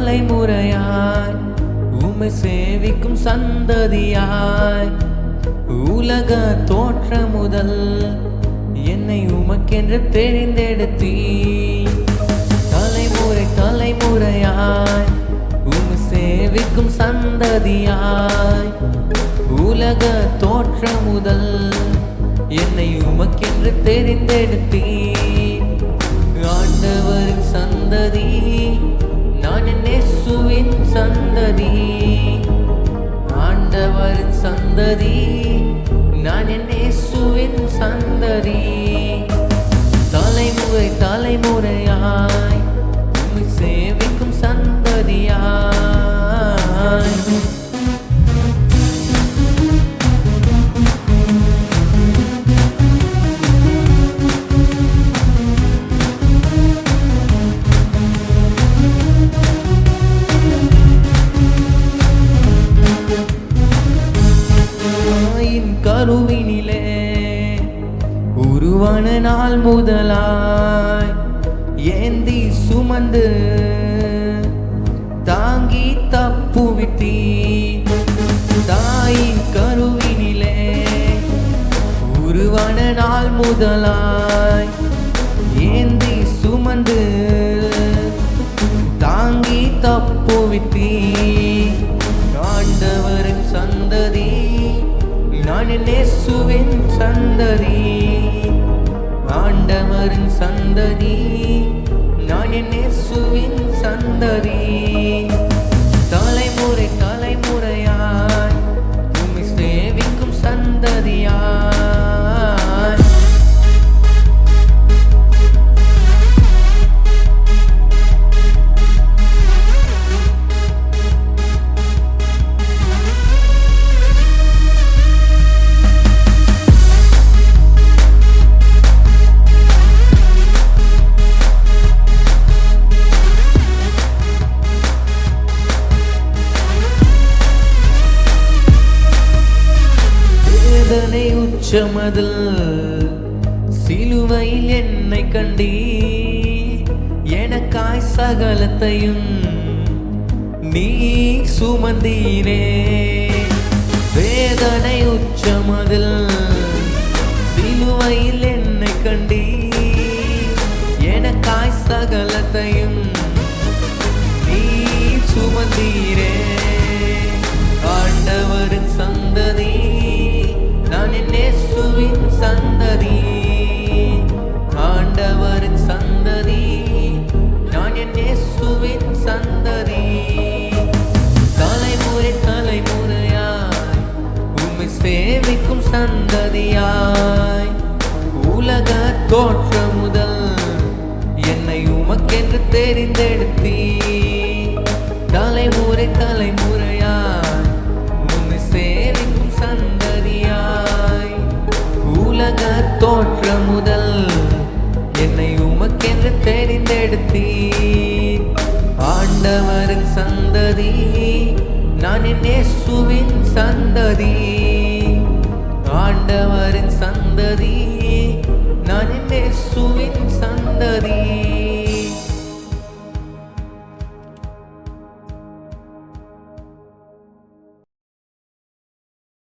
தலைமுறையாய் உம்மை சேவிக்கும் சந்ததியாய் உலக தோற்ற முதல் என்னை உமக்கென்று தெரிந்தெடுத்தீ. தலைமுறை தலைமுறையாய் உம்மை சேவிக்கும் சந்ததியாய் உலக தோற்ற முதல் என்னை உமக்கென்று தெரிந்தெடுத்தீ. ஆண்டவரின் சந்ததி நான் என் இயேசுவின் சந்ததி. ஆண்டவரின் சந்ததி நான் என் இயேசுவின் சந்ததி. தலைமுறை தலைமுறையாய் உம்மை சேவிக்கும் சந்ததியாய். கருவினிலே உருவான நாள் முதலாய் ஏந்தி சுமந்து தாங்கி தப்புவித்தீ. தாயின் கருவினிலே உருவான நாள் முதலாய் ஏந்தி சுமந்து தாங்கி தப்புவித்தீ. ஆண்டவரின் சந்ததி நான் என் இயேசுவின் சந்ததி. ஆண்டவரின் சந்ததி நான் என் இயேசுவின் சந்ததி. தலைமுறை தலைமுறையாய் உம்மை சேவிக்கும் சந்ததியாய். உச்சமதில் சிலுவையில் என்னை கண்டீ. எனக்காய் சகலத்தையும் நீ சுமந்தீரே. வேதனை உச்சமதில் சிலுவையில் என்னை கண்டீ. எனக்காய் சகலத்தையும் நீ சுமந்தீரே. ஆண்டவரின் சந்ததி நான் என் இயேசுவின் சந்ததி. ஆண்டவரின் சந்ததி நான் என் இயேசுவின் சந்ததி. தலைமுறை தலைமுறையாய் உம்மை சேவிக்கும் சந்ததியாய் உலக தோற்ற முதல் என்னை உமக்கென்று தெரிந்தெடுத்தீ. தலைமுறை தலைமுறையாய் உம்மை சேவிக்கும் சந்ததியாய் உலக தோற்ற முதல் என்னை உமக்கென்று தெரிந்தெடுத்தீ. ஆண்டவரின் சந்ததி நான் என் இயேசுவின் சந்ததி.